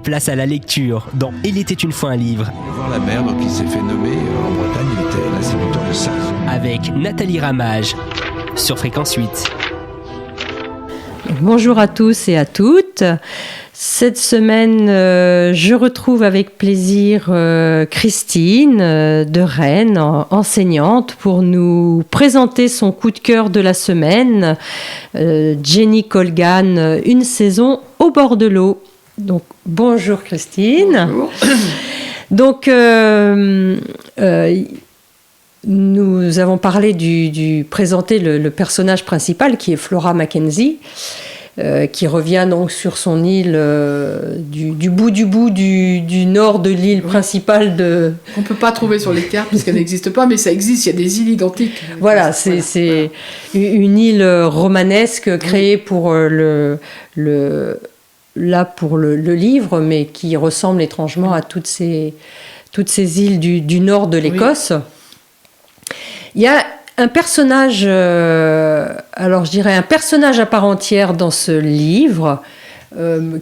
Place à la lecture dans Il était une fois un livre. Voir la mer, donc il s'est fait nommer en Bretagne, il était l'instituteur de ça. Avec Nathalie Ramage sur Fréquence 8. Bonjour à tous et à toutes. Cette semaine, je retrouve avec plaisir Christine de Rennes, enseignante, pour nous présenter son coup de cœur de la semaine, Jenny Colgan, Une saison au bord de l'eau. Donc, bonjour Christine. Bonjour. Donc, nous avons parlé présenter le personnage principal qui est Flora Mackenzie, qui revient donc sur son île du bout du nord de l'île principale de... On ne peut pas trouver sur les cartes parce qu'elle n'existe pas, mais ça existe, il y a des îles identiques. Voilà, c'est une île romanesque créée pour le livre, mais qui ressemble étrangement à toutes ces îles du nord de l'Écosse. Oui. Il y a un personnage, alors je dirais un personnage à part entière dans ce livre,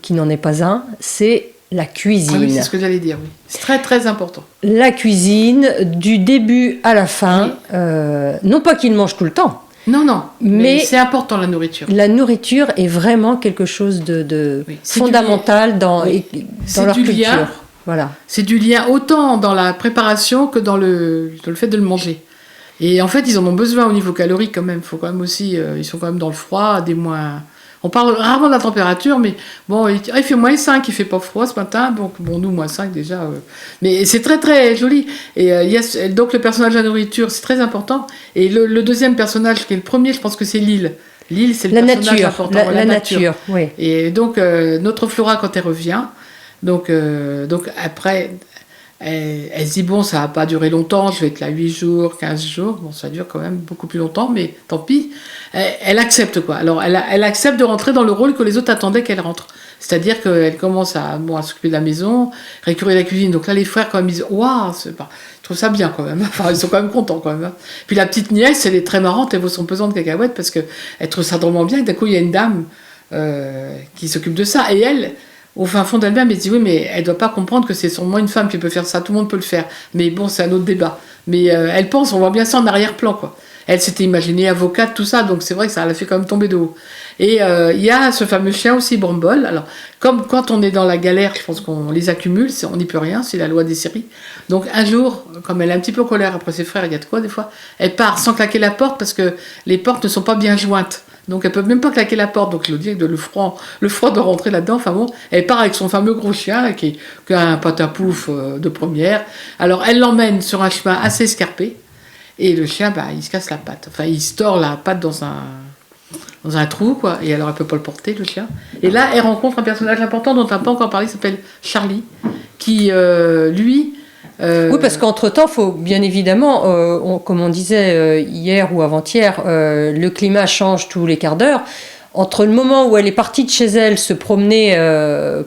qui n'en est pas un, c'est la cuisine. Ah oui, c'est ce que j'allais dire, oui. C'est très très important. La cuisine, du début à la fin, non pas qu'il mange tout le temps. Non, mais c'est important la nourriture. La nourriture est vraiment quelque chose de fondamental dans leur culture. Lien. Voilà. C'est du lien autant dans la préparation que dans le fait de le manger. Et en fait, ils en ont besoin au niveau calorique quand même. Faut quand même aussi, ils sont quand même dans le froid, des moins... On parle rarement de la température, mais bon, il fait -5, il fait pas froid ce matin, donc bon, nous, -5 déjà. Mais c'est très très joli. Et donc le personnage de la nourriture, c'est très important. Et le deuxième personnage, qui est le premier, je pense que c'est l'île. L'île, c'est le personnage important. La nature, oui. Et donc, notre Flora, quand elle revient, donc après... Elle se dit, bon, ça va pas durer longtemps, je vais être là 8 jours, 15 jours. Bon, ça dure quand même beaucoup plus longtemps, mais tant pis. Elle accepte, quoi. Alors, elle accepte de rentrer dans le rôle que les autres attendaient qu'elle rentre. C'est-à-dire qu'elle commence à s'occuper de la maison, récurer la cuisine. Donc là, les frères, quand même, ils disent, waouh, je trouve ça bien, quand même. Enfin, ils sont quand même contents, quand même. Puis la petite nièce, elle est très marrante, elle vaut son pesant de cacahuètes parce qu'elle trouve ça drôlement bien. Et d'un coup, il y a une dame qui s'occupe de ça. Et elle... Au fin fond d'elle-même, elle dit oui, mais elle ne doit pas comprendre que c'est sûrement une femme qui peut faire ça. Tout le monde peut le faire. Mais bon, c'est un autre débat. Mais elle pense, on voit bien ça en arrière-plan, quoi. Elle s'était imaginée avocate, tout ça, donc c'est vrai que ça l'a fait quand même tomber de haut. Et il y a ce fameux chien aussi, Brambol. Alors, comme quand on est dans la galère, je pense qu'on les accumule, on n'y peut rien, c'est la loi des séries. Donc un jour, comme elle est un petit peu en colère après ses frères, il y a de quoi des fois, elle part sans claquer la porte parce que les portes ne sont pas bien jointes. Donc elle peut même pas claquer la porte, donc le froid de rentrer là-dedans. Enfin bon, elle part avec son fameux gros chien qui a un patapouf de première. Alors elle l'emmène sur un chemin assez escarpé et le chien, il se casse la patte. Enfin, il se tord la patte dans un trou, quoi. Et alors elle peut pas le porter, le chien. Et là, elle rencontre un personnage important dont on n'a pas encore parlé, qui s'appelle Charlie, qui lui. Oui, parce qu'entre-temps, il faut bien évidemment, comme on disait hier ou avant-hier, le climat change tous les quarts d'heure. Entre le moment où elle est partie de chez elle se promener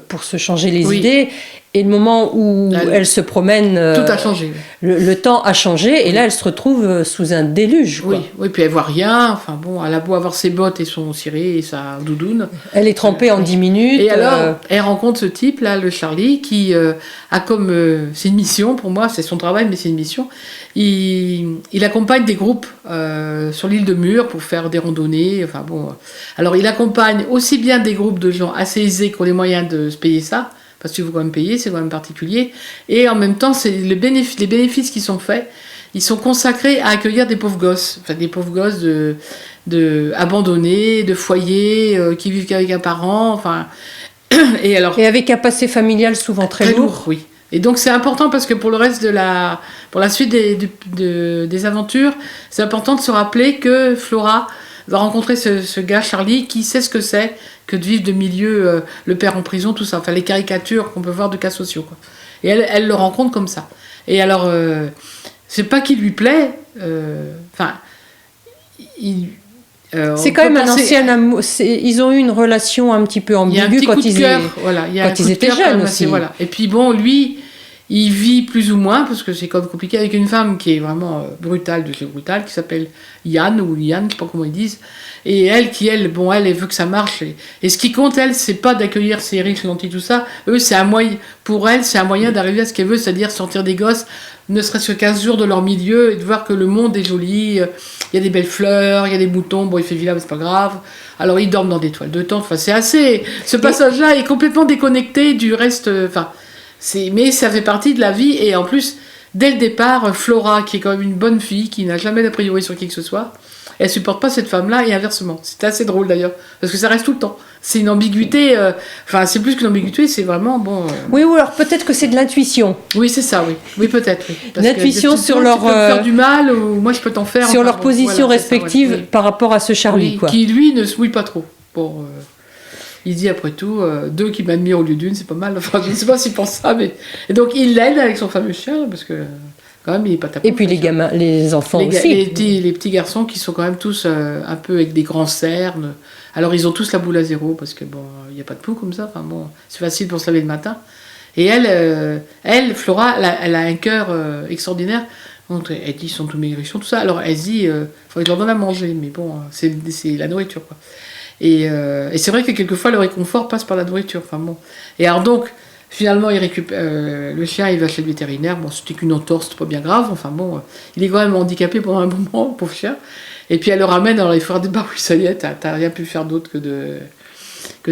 pour se changer les idées et le moment où elle se promène... tout a changé. Le temps a changé et là, elle se retrouve sous un déluge. Quoi. Oui, puis elle voit rien. Enfin bon, elle a beau avoir ses bottes et son ciré et sa doudoune. Elle est trempée en 10 minutes. Et alors, elle rencontre ce type, là, le Charlie, qui a comme... c'est une mission, pour moi, c'est son travail, mais c'est une mission. Il accompagne des groupes sur l'île de Mur pour faire des randonnées. Enfin bon... Alors, il accompagne aussi bien des groupes de gens assez aisés qui ont les moyens de se payer ça, parce qu'il faut quand même payer, c'est quand même particulier. Et en même temps, les bénéfices qui sont faits, ils sont consacrés à accueillir des pauvres gosses. Enfin, des pauvres gosses abandonnés, de foyers, qui vivent qu'avec un parent. Enfin, et avec un passé familial souvent très lourd. Oui. Et donc c'est important parce que pour le reste pour la suite des aventures, c'est important de se rappeler que Flora va rencontrer ce gars Charlie qui sait ce que c'est que de vivre de milieu, le père en prison, tout ça, enfin les caricatures qu'on peut voir de cas sociaux, quoi. Et elle le rencontre comme ça. Et alors, c'est pas qu'il lui plaît, c'est quand même un ancien amour. Ils ont eu une relation un petit peu ambiguë quand ils étaient jeunes aussi. Voilà. Et puis bon, lui, il vit plus ou moins, parce que c'est quand même compliqué, avec une femme qui est vraiment brutale, de chez brutale, qui s'appelle Yann, ou Yann, je sais pas comment ils disent. Et elle, elle veut que ça marche. Et ce qui compte, elle, c'est pas d'accueillir ses riches, gentils, tout ça. Eux, c'est un moyen, pour elle, c'est un moyen d'arriver à ce qu'elle veut, c'est-à-dire sortir des gosses, ne serait-ce que 15 jours de leur milieu, et de voir que le monde est joli. Il y a des belles fleurs, il y a des moutons, bon, il fait vilain, mais c'est pas grave. Alors, ils dorment dans des toiles de tente. Enfin, c'est assez. Ce passage-là est complètement déconnecté du reste. Mais ça fait partie de la vie. Et en plus, dès le départ, Flora, qui est quand même une bonne fille, qui n'a jamais d'a priori sur qui que ce soit, elle supporte pas cette femme-là, et inversement. C'est assez drôle d'ailleurs, parce que ça reste tout le temps. C'est une ambiguïté, c'est plus qu'une ambiguïté, c'est vraiment bon. Oui, ou alors peut-être que c'est de l'intuition. Oui, c'est ça, oui. Oui, peut-être. Oui. L'intuition sur leur. Tu peux me faire du mal, ou moi je peux t'en faire. Sur leur position respective oui. par rapport à ce Charlie, quoi. Qui lui ne se mouille pas trop. Bon, il dit après tout, deux qui m'admirent au lieu d'une, c'est pas mal. Enfin, je ne sais pas s'il pense ça, mais. Et donc il l'aide avec son fameux chien, parce que. Quand même, il est pas tapé. Et puis les gamins, les enfants aussi. Les petits garçons qui sont quand même tous un peu avec des grands cernes. Alors ils ont tous la boule à zéro parce que bon, il n'y a pas de pouls comme ça. Enfin bon, c'est facile pour se laver le matin. Et elle, Flora, elle a un cœur extraordinaire. Donc, elle dit ils sont tous maigrichons, tout ça. Alors elle se dit, faudrait que je leur donne à manger, mais bon, c'est la nourriture quoi. Et c'est vrai que quelquefois le réconfort passe par la nourriture. Enfin bon. Et alors donc. Finalement, il récupère le chien, il va chez le vétérinaire. Bon, c'était qu'une entorse, c'est pas bien grave. Enfin bon, il est quand même handicapé pendant un moment, pauvre chien. Et puis elle le ramène, alors il faut dire, bah oui, ça y est, t'as rien pu faire d'autre que de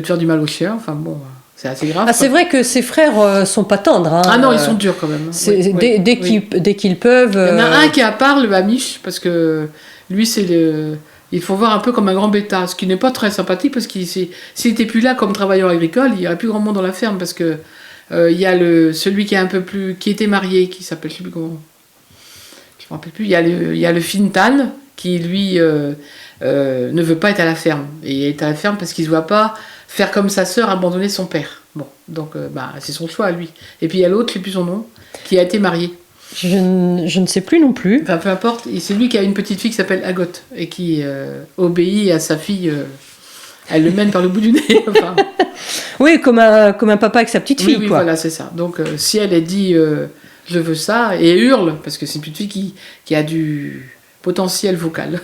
faire du mal au chien. Enfin bon, c'est assez grave. Ah, c'est vrai que ses frères sont pas tendres. Hein. Ah non, ils sont durs quand même. Dès qu'ils peuvent. Il y en a un qui est à part, le Hamish, parce que lui, il faut voir un peu comme un grand bêta, ce qui n'est pas très sympathique, parce qu'il s'il n'était plus là comme travailleur agricole, il n'y aurait plus grand monde dans la ferme, parce que il y a celui qui est un peu plus, qui était marié, qui s'appelle, je sais plus comment, je me rappelle plus. Il y a le Fintan qui lui ne veut pas être à la ferme, et il est à la ferme parce qu'il ne se voit pas faire comme sa sœur abandonner son père. Bon, donc c'est son choix à lui. Et puis il y a l'autre, je sais plus son nom, qui a été marié. Je ne sais plus non plus. Enfin, peu importe. Et c'est lui qui a une petite fille qui s'appelle Agot et qui obéit à sa fille. Elle le mène par le bout du nez. Enfin. Oui, comme un papa avec sa petite fille. Oui, quoi. Voilà, c'est ça. Donc, si elle dit je veux ça, et hurle, parce que c'est une petite fille qui a du potentiel vocal.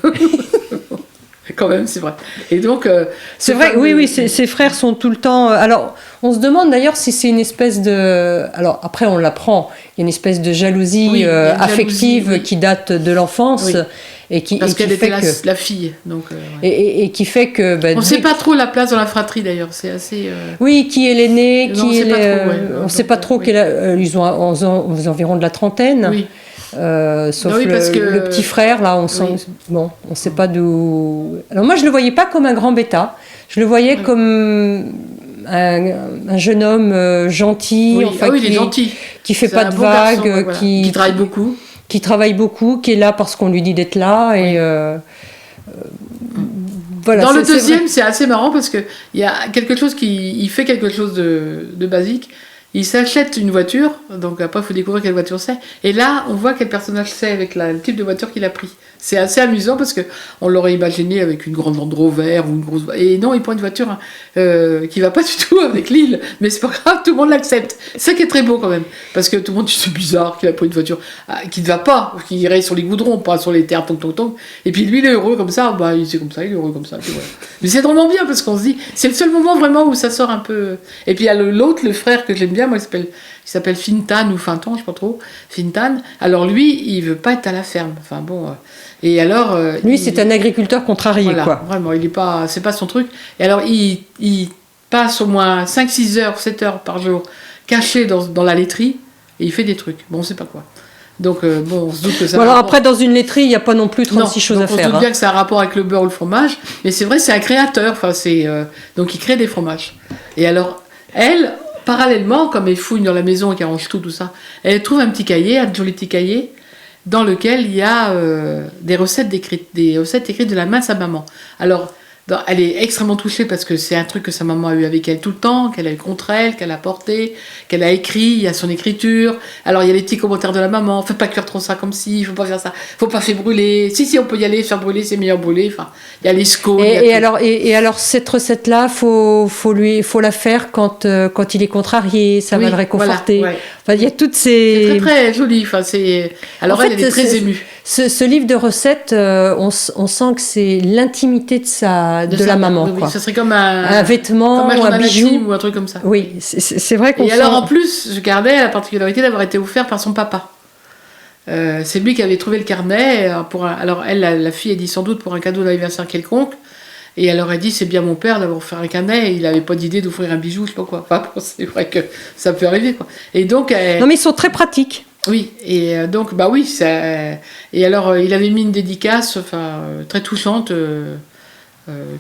Quand même, c'est vrai. Et donc, c'est vrai, oui, ses frères sont tout le temps. Alors, on se demande d'ailleurs si c'est une espèce de. Alors, après, on l'apprend. Il y a une espèce de jalousie affective qui date de l'enfance. Oui. Parce qu'elle était la fille. Donc, et qui fait que. On ne sait pas trop la place dans la fratrie d'ailleurs. C'est assez. Oui, qui est l'aîné, on ne sait pas trop. Ils ont environ de la trentaine. Oui. Sauf le petit frère, là, on ne sait pas d'où. Alors moi, je le voyais pas comme un grand bêta. Je le voyais comme un jeune homme gentil, il est gentil. Qui fait pas de vagues, garçon, qui travaille beaucoup. Qui travaille beaucoup, qui est là parce qu'on lui dit d'être là. Et voilà. Dans le deuxième, c'est assez marrant parce que il y a quelque chose il fait quelque chose de basique. Il s'achète une voiture, donc après il faut découvrir quelle voiture c'est. Et là, on voit quel personnage c'est avec le type de voiture qu'il a pris. C'est assez amusant parce qu'on l'aurait imaginé avec une grande Land Rover ou une grosse. Et non, il prend une voiture qui va pas du tout avec l'île, mais c'est pas grave, tout le monde l'accepte. C'est ça qui est très beau quand même, parce que tout le monde dit c'est bizarre qu'il a pris une voiture qui ne va pas, qui irait sur les goudrons, pas sur les terres, tong. Et puis lui, il est heureux comme ça, c'est comme ça, il est heureux comme ça. Voilà. Mais c'est vraiment bien parce qu'on se dit, c'est le seul moment vraiment où ça sort un peu. Et puis il y a l'autre, le frère que j'aime bien. Moi, il s'appelle Fintan ou Fintan, je sais pas trop. Fintan. Alors lui, il veut pas être à la ferme. Enfin bon. Et alors. Lui, c'est un agriculteur contrarié, voilà, quoi. Vraiment, c'est pas son truc. Et alors, il passe au moins 5-6 heures, 7 heures par jour, caché dans la laiterie, et il fait des trucs. Bon, on sait pas quoi. Donc, on se doute que ça. Bon, alors après, dans une laiterie, il n'y a pas non plus 36 choses à faire. On se doute bien que ça a un rapport avec le beurre ou le fromage, mais c'est vrai, c'est un créateur. Enfin, donc, il crée des fromages. Et alors, elle. Parallèlement, comme elle fouille dans la maison et qu'elle range tout ça, elle trouve un joli petit cahier, dans lequel il y a des recettes écrites de la main de sa maman. Alors, elle est extrêmement touchée parce que c'est un truc que sa maman a eu avec elle tout le temps, qu'elle a eu contre elle, qu'elle a porté, qu'elle a écrit, il y a son écriture. Alors il y a les petits commentaires de la maman, faites pas cuire trop ça comme ci, faut pas faire ça, faut pas faire brûler. Si, on peut y aller, faire brûler, c'est meilleur brûler. Enfin, il y a les scones. Et alors cette recette-là, faut la faire quand il est contrarié, ça va le réconforter. Voilà, ouais. Enfin, il y a toutes ces... C'est très, très joli. Enfin, alors en fait, elle est très émue. Ce livre de recettes, on sent que c'est l'intimité de la maman. Oui, quoi. ça serait comme un vêtement, comme un bijou intime ou un truc comme ça. Oui, c'est vrai qu'on Et sent... alors en plus, je gardais la particularité d'avoir été offert par son papa. C'est lui qui avait trouvé le carnet. Alors elle, la fille, a dit sans doute pour un cadeau d'anniversaire quelconque. Et elle aurait dit, c'est bien mon père d'avoir offert un carnet. Et il n'avait pas d'idée d'offrir un bijou, je sais pas quoi. Enfin, c'est vrai que ça peut arriver, quoi. Et donc... Non, mais ils sont très pratiques. Oui, et donc, bah oui, ça... Et alors, il avait mis une dédicace, très touchante,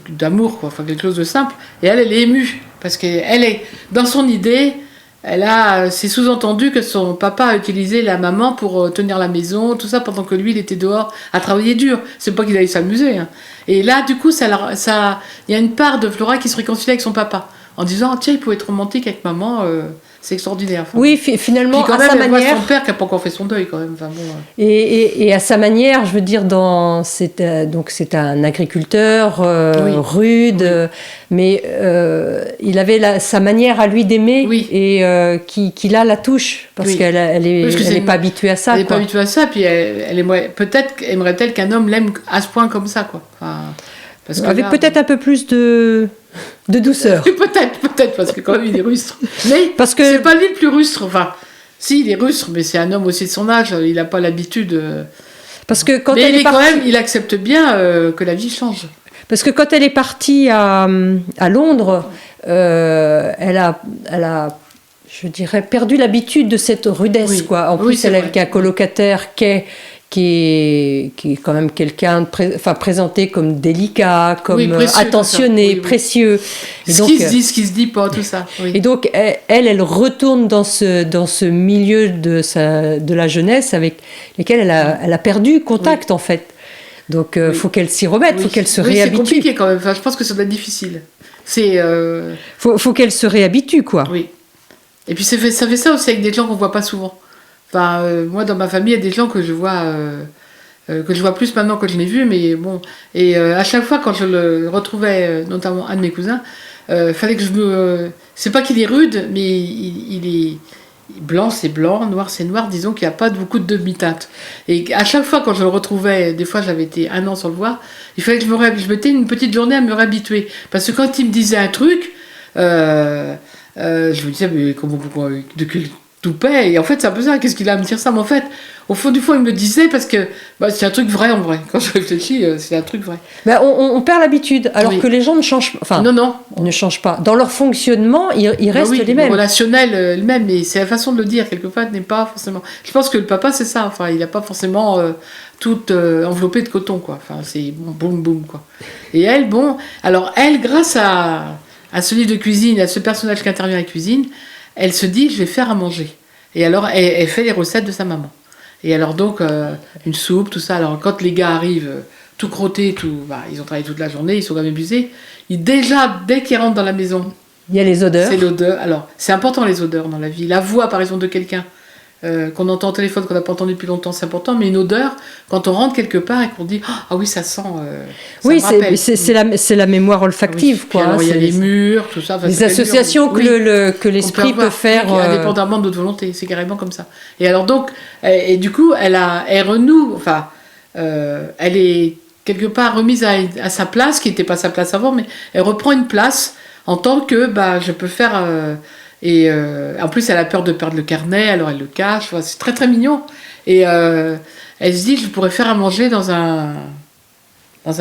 d'amour, quoi. Enfin, quelque chose de simple. Et elle est émue, parce qu'elle est, dans son idée, c'est sous-entendu que son papa a utilisé la maman pour tenir la maison, tout ça, pendant que lui, il était dehors à travailler dur. C'est pas qu'il allait s'amuser, hein. Et là, du coup, il y a une part de Flora qui se réconcilie avec son papa, en disant, tiens, il pouvait être romantique avec maman, c'est extraordinaire. Enfin, oui, finalement, puis quand à même, sa elle voit manière... son père qui n'a pas encore fait son deuil, quand même. Enfin, bon, et à sa manière, je veux dire, c'est un agriculteur rude, mais il avait sa manière à lui d'aimer et qui là la touche, parce qu'elle n'est pas habituée à ça. Elle n'est pas habituée à ça, puis peut-être aimerait-elle qu'un homme l'aime à ce point comme ça, quoi. Enfin, parce que avec peut-être un peu plus de douceur. peut-être, parce que quand même il est rustre. Mais c'est pas lui le plus rustre. Enfin, si, il est rustre, mais c'est un homme aussi de son âge, il n'a pas l'habitude. Parce que quand il accepte bien que la vie change. Parce que quand elle est partie à Londres, elle a, je dirais, perdu l'habitude de cette rudesse, quoi. En plus, elle avait un colocataire qui est quand même quelqu'un présenté comme délicat, comme précieux, attentionné, précieux. Et donc, ce qui se dit pas, tout ça. Oui. Et donc elle retourne dans ce milieu de la jeunesse avec lesquels elle a perdu contact en fait. Donc faut qu'elle s'y remette, faut qu'elle se réhabitue. C'est compliqué quand même. Enfin, je pense que ça doit être difficile. Faut qu'elle se réhabitue, quoi. Oui. Et puis ça fait ça aussi avec des gens qu'on voit pas souvent. Enfin, moi, dans ma famille, il y a des gens que je vois plus maintenant que je l'ai vu, mais bon. Et à chaque fois, quand je le retrouvais, notamment un de mes cousins, fallait que c'est pas qu'il est rude, mais il est blanc, c'est blanc, noir, c'est noir. Disons qu'il n'y a pas beaucoup de demi-teinte. Et à chaque fois, quand je le retrouvais, des fois, j'avais été 1 an sans le voir, il fallait que je mettais une petite journée à me réhabituer. Parce que quand il me disait un truc, je me disais, mais comment de quel toupet, et en fait c'est un peu ça, qu'est-ce qu'il a à me dire ça, mais en fait au fond du fond il me le disait parce que c'est un truc vrai en vrai, quand je réfléchis c'est un truc vrai. On perd l'habitude alors que les gens ne changent pas, ne changent pas dans leur fonctionnement, ils restent les mêmes, relationnel le même, mais c'est la façon de le dire quelquefois n'est pas forcément, je pense que le papa c'est ça, enfin il n'a pas forcément tout enveloppé de coton, quoi, enfin c'est boum boum quoi. Et elle, grâce à ce livre de cuisine, à ce personnage qui intervient à la cuisine, elle se dit, je vais faire à manger. Et alors, elle fait les recettes de sa maman. Et alors donc, une soupe, tout ça. Alors, quand les gars arrivent, tout crottés, ils ont travaillé toute la journée, ils sont quand même épuisés. Dès qu'ils rentrent dans la maison, il y a les odeurs. C'est l'odeur. Alors, c'est important les odeurs dans la vie. La voix, par exemple, de quelqu'un qu'on entend au téléphone, qu'on n'a pas entendu depuis longtemps, c'est important. Mais une odeur, quand on rentre quelque part et qu'on dit, ah oui, ça sent. C'est la mémoire olfactive, quoi. Alors, il y a les murs, tout ça. Les associations que l'esprit peut faire. Indépendamment de notre volonté, c'est carrément comme ça. Et alors donc, et du coup, elle renoue, elle est quelque part remise à sa place, qui n'était pas sa place avant, mais elle reprend une place en tant que, je peux faire... en plus, elle a peur de perdre le carnet, alors elle le cache, c'est très très mignon. Et elle se dit, je pourrais faire à manger dans un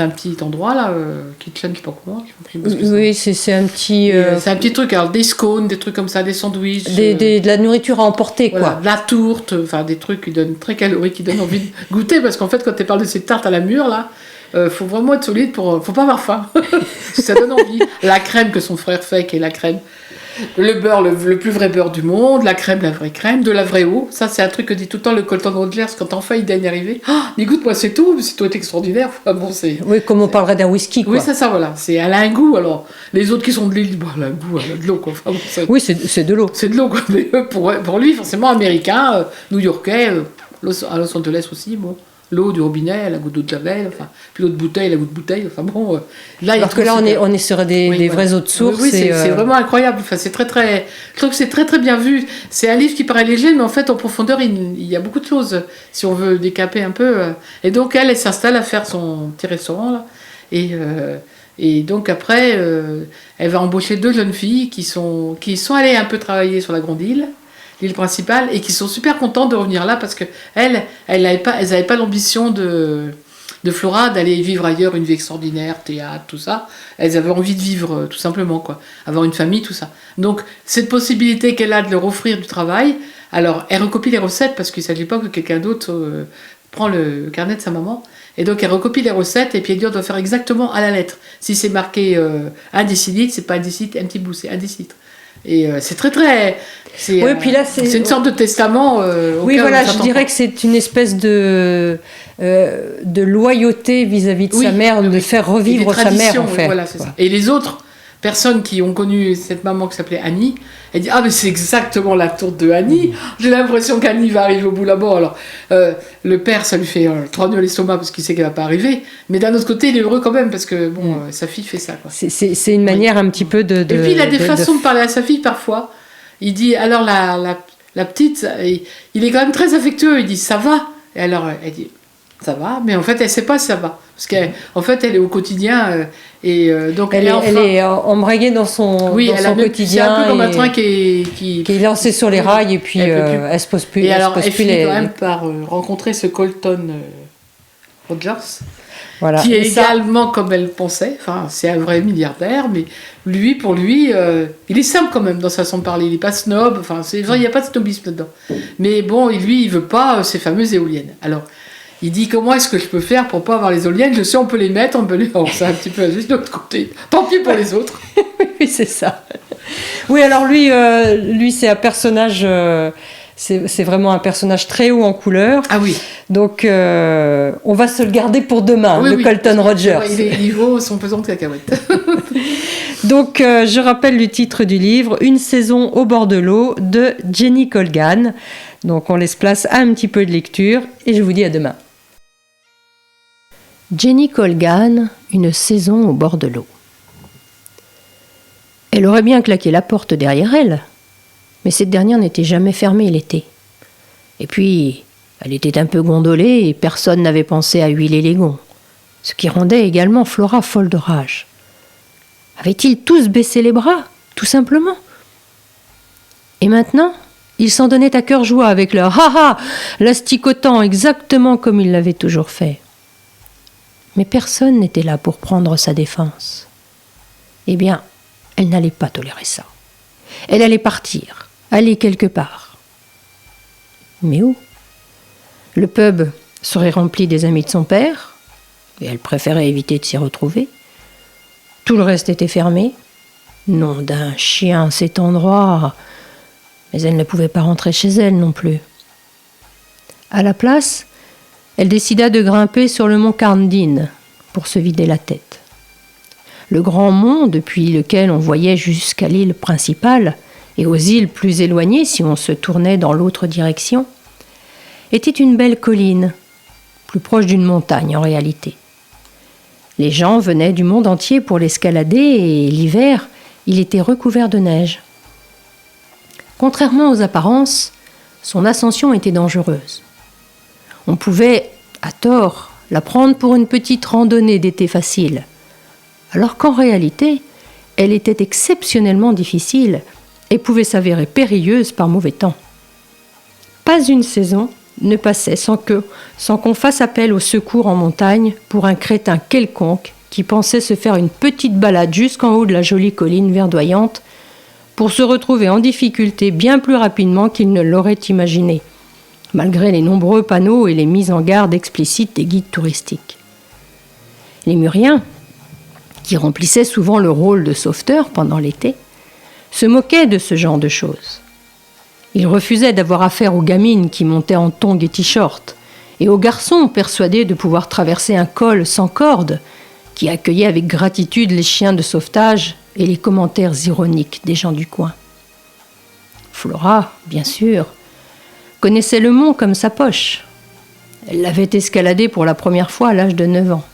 petit endroit, là, kitchen, je sais pas comment. Oui, c'est un petit... c'est un petit truc, alors des scones, des trucs comme ça, des sandwichs. De la nourriture à emporter, quoi. De la tourte, des trucs qui donnent très caloriques, qui donnent envie de goûter, parce qu'en fait, quand tu parles de ces tartes à la mûre, là, faut vraiment être solide, faut pas avoir faim. Ça donne envie. La crème que son frère fait, qui est la crème. Le beurre, le plus vrai beurre du monde, la crème, la vraie crème, de la vraie eau. Ça, c'est un truc que dit tout le temps le Colton Rogers quand enfin il daigne arriver. Ah, mais écoute, moi, c'est tout est extraordinaire. Enfin, bon, Oui, comme on parlerait d'un whisky, quoi. Oui, c'est ça, voilà. Elle a un goût, alors. Les autres qui sont de l'île, bon, elle a un goût, elle a de l'eau, quoi. Enfin, bon, Oui, c'est de l'eau. C'est de l'eau, quoi. Mais pour lui, forcément, américain, new-yorkais, à Los Angeles aussi, bon. L'eau du robinet, elle a goût d'eau de javel, enfin, puis l'eau de bouteille, elle a goût de bouteille, enfin bon. Là, alors que là, on est sur des vraies eaux de source. Oui, c'est vraiment incroyable. Enfin, je trouve que c'est très très bien vu. C'est un livre qui paraît léger, mais en fait, en profondeur, il y a beaucoup de choses, si on veut décaper un peu. Et donc, elle s'installe à faire son petit restaurant, là. Et donc, après, elle va embaucher 2 jeunes filles qui sont allées un peu travailler sur la Grande Île, l'île principale, et qui sont super contentes de revenir là parce que elles n'avaient pas l'ambition de Flora d'aller vivre ailleurs une vie extraordinaire, théâtre, tout ça. Elles avaient envie de vivre tout simplement, quoi, avoir une famille, tout ça. Donc cette possibilité qu'elle a de leur offrir du travail, alors elle recopie les recettes parce qu'il ne s'agit pas que quelqu'un d'autre prend le carnet de sa maman. Et donc elle recopie les recettes et puis elle dit on doit faire exactement à la lettre. Si c'est marqué 1 décilitre, c'est pas 1 décilitre, un petit bout, c'est 1 décilitre. Et c'est très très. Oui, puis là, c'est une sorte de testament. Oui, voilà, je dirais que c'est une espèce de loyauté vis-à-vis de sa mère, de faire revivre sa mère, en fait. Voilà, c'est ça. Et les autres personnes qui ont connu cette maman qui s'appelait Annie, elle dit ah mais c'est exactement la tourte de Annie. J'ai l'impression qu'Annie va arriver au bout là-bas. Alors le père, ça lui fait 3 nœuds à l'estomac parce qu'il sait qu'elle va pas arriver. Mais d'un autre côté, il est heureux quand même parce que bon, sa fille fait ça, quoi. C'est une manière un petit peu de. Et puis il a des façons de parler à sa fille parfois. Il dit alors la petite, il est quand même très affectueux. Il dit ça va. Et alors elle dit ça va, mais en fait elle sait pas si ça va parce qu'en fait elle est au quotidien donc elle est embraguée dans son quotidien. C'est un peu comme un train qui est lancé sur les rails et puis elle se pose plus. Et alors elle finit quand même par rencontrer ce Colton Rogers. Voilà. Qui est également comme elle pensait, enfin c'est un vrai milliardaire, mais pour lui, il est simple quand même dans sa façon de parler, il n'est pas snob, enfin c'est vrai, il n'y a pas de snobisme là-dedans. Mais bon, lui, il veut pas ces fameuses éoliennes. Alors, il dit comment est-ce que je peux faire pour pas avoir les éoliennes? Je sais, on peut les mettre, c'est un petit peu juste de l'autre côté. Tant pis pour les autres. Oui, c'est ça. Oui, alors lui c'est un personnage. C'est vraiment un personnage très haut en couleur. Ah oui. Donc, on va se le garder pour demain, Colton Rogers. Il vaut son pesant de cacahuètes. Donc, je rappelle le titre du livre, Une saison au bord de l'eau, de Jenny Colgan. Donc, on laisse place à un petit peu de lecture et je vous dis à demain. Jenny Colgan, Une saison au bord de l'eau. Elle aurait bien claqué la porte derrière elle. Mais cette dernière n'était jamais fermée l'été. Et puis, elle était un peu gondolée et personne n'avait pensé à huiler les gonds, ce qui rendait également Flora folle de rage. Avaient-ils tous baissé les bras, tout simplement? Et maintenant, ils s'en donnaient à cœur joie avec leur « ha-ha », l'asticotant exactement comme ils l'avaient toujours fait. Mais personne n'était là pour prendre sa défense. Eh bien, elle n'allait pas tolérer ça. Elle allait partir. Aller quelque part. Mais où? Le pub serait rempli des amis de son père, et elle préférait éviter de s'y retrouver. Tout le reste était fermé. Nom d'un chien, cet endroit. Mais elle ne pouvait pas rentrer chez elle non plus. À la place, elle décida de grimper sur le mont Carndine pour se vider la tête. Le grand mont, depuis lequel on voyait jusqu'à l'île principale, et aux îles plus éloignées si on se tournait dans l'autre direction, était une belle colline, plus proche d'une montagne en réalité. Les gens venaient du monde entier pour l'escalader et l'hiver, il était recouvert de neige. Contrairement aux apparences, son ascension était dangereuse. On pouvait, à tort, la prendre pour une petite randonnée d'été facile, alors qu'en réalité, elle était exceptionnellement difficile et pouvait s'avérer périlleuse par mauvais temps. Pas une saison ne passait sans qu'on fasse appel au secours en montagne pour un crétin quelconque qui pensait se faire une petite balade jusqu'en haut de la jolie colline verdoyante pour se retrouver en difficulté bien plus rapidement qu'il ne l'aurait imaginé, malgré les nombreux panneaux et les mises en garde explicites des guides touristiques. Les Muriens, qui remplissaient souvent le rôle de sauveteurs pendant l'été, se moquait de ce genre de choses. Il refusait d'avoir affaire aux gamines qui montaient en tongs et t-shirts, et aux garçons persuadés de pouvoir traverser un col sans corde, qui accueillaient avec gratitude les chiens de sauvetage et les commentaires ironiques des gens du coin. Flora, bien sûr, connaissait le mont comme sa poche. Elle l'avait escaladé pour la première fois à l'âge de 9 ans.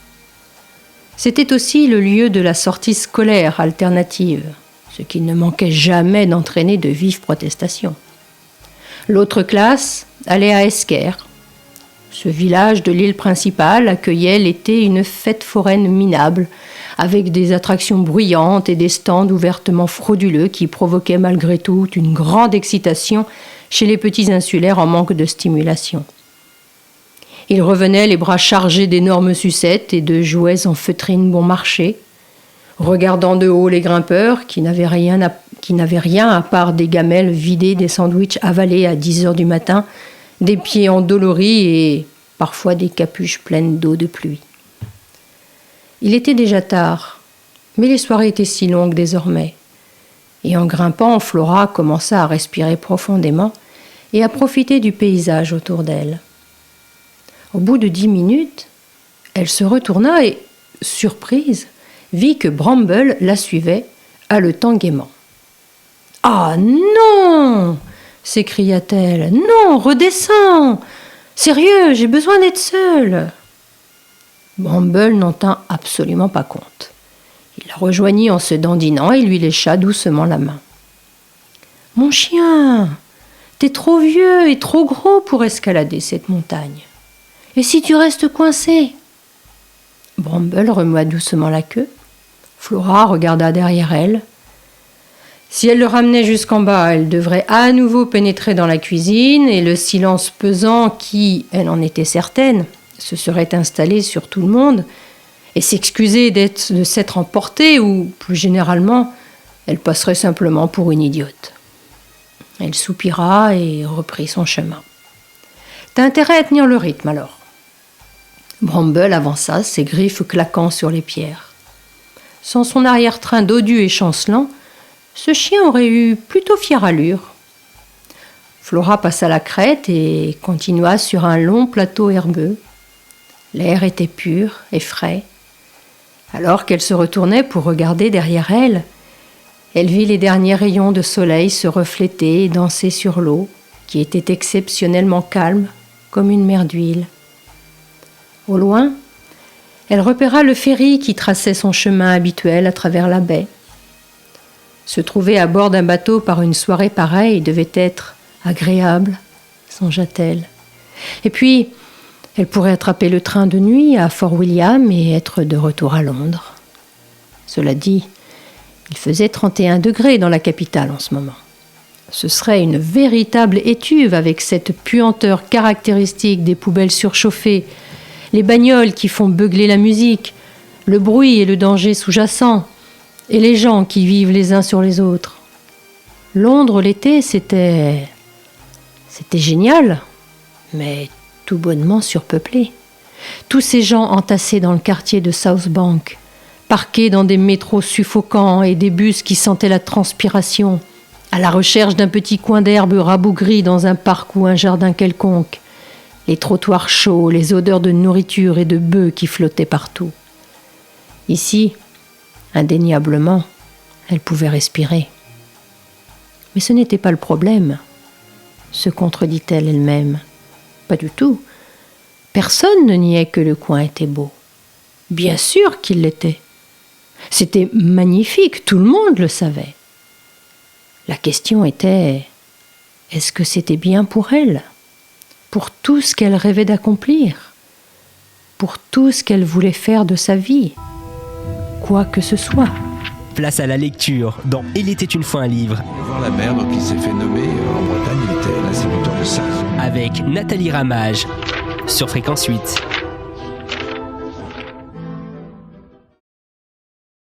C'était aussi le lieu de la sortie scolaire alternative, ce qui ne manquait jamais d'entraîner de vives protestations. L'autre classe allait à Esker. Ce village de l'île principale accueillait l'été une fête foraine minable, avec des attractions bruyantes et des stands ouvertement frauduleux qui provoquaient malgré tout une grande excitation chez les petits insulaires en manque de stimulation. Ils revenaient les bras chargés d'énormes sucettes et de jouets en feutrine bon marché, regardant de haut les grimpeurs qui n'avaient rien à part des gamelles vidées, des sandwichs avalés à 10h du matin, des pieds endoloris et parfois des capuches pleines d'eau de pluie. Il était déjà tard, mais les soirées étaient si longues désormais. Et en grimpant, Flora commença à respirer profondément et à profiter du paysage autour d'elle. Au bout de 10 minutes, elle se retourna et, surprise, vit que Bramble la suivait, haletant gaiement. « Ah non !» s'écria-t-elle. « Non, redescends ! Sérieux, j'ai besoin d'être seule !» Bramble n'en tint absolument pas compte. Il la rejoignit en se dandinant et lui lécha doucement la main. « Mon chien, t'es trop vieux et trop gros pour escalader cette montagne. Et si tu restes coincé ?» Bramble remua doucement la queue. Flora regarda derrière elle. Si elle le ramenait jusqu'en bas, elle devrait à nouveau pénétrer dans la cuisine et le silence pesant qui, elle en était certaine, se serait installé sur tout le monde et s'excuser de s'être emportée ou, plus généralement, elle passerait simplement pour une idiote. Elle soupira et reprit son chemin. « T'as intérêt à tenir le rythme alors. » Bramble avança, ses griffes claquant sur les pierres. Sans son arrière-train dodu et chancelant, ce chien aurait eu plutôt fière allure. Flora passa la crête et continua sur un long plateau herbeux. L'air était pur et frais. Alors qu'elle se retournait pour regarder derrière elle, elle vit les derniers rayons de soleil se refléter et danser sur l'eau, qui était exceptionnellement calme, comme une mer d'huile. Au loin, elle repéra le ferry qui traçait son chemin habituel à travers la baie. Se trouver à bord d'un bateau par une soirée pareille devait être agréable, songea-t-elle. Et puis, elle pourrait attraper le train de nuit à Fort William et être de retour à Londres. Cela dit, il faisait 31 degrés dans la capitale en ce moment. Ce serait une véritable étuve avec cette puanteur caractéristique des poubelles surchauffées, les bagnoles qui font beugler la musique, le bruit et le danger sous-jacent, et les gens qui vivent les uns sur les autres. Londres l'été, c'était génial, mais tout bonnement surpeuplé. Tous ces gens entassés dans le quartier de South Bank, parqués dans des métros suffocants et des bus qui sentaient la transpiration, à la recherche d'un petit coin d'herbe rabougri dans un parc ou un jardin quelconque, les trottoirs chauds, les odeurs de nourriture et de bœufs qui flottaient partout. Ici, indéniablement, elle pouvait respirer. Mais ce n'était pas le problème, se contredit-elle elle-même. Pas du tout. Personne ne niait que le coin était beau. Bien sûr qu'il l'était. C'était magnifique, tout le monde le savait. La question était, est-ce que c'était bien pour elle ? Pour tout ce qu'elle rêvait d'accomplir ? Pour tout ce qu'elle voulait faire de sa vie ? Quoi que ce soit. Place à la lecture dans Il était une fois un livre. Voir la mer, donc il s'est fait nommer en Bretagne, il était l'instituteur de Sars. Avec Nathalie Ramage sur Fréquence 8.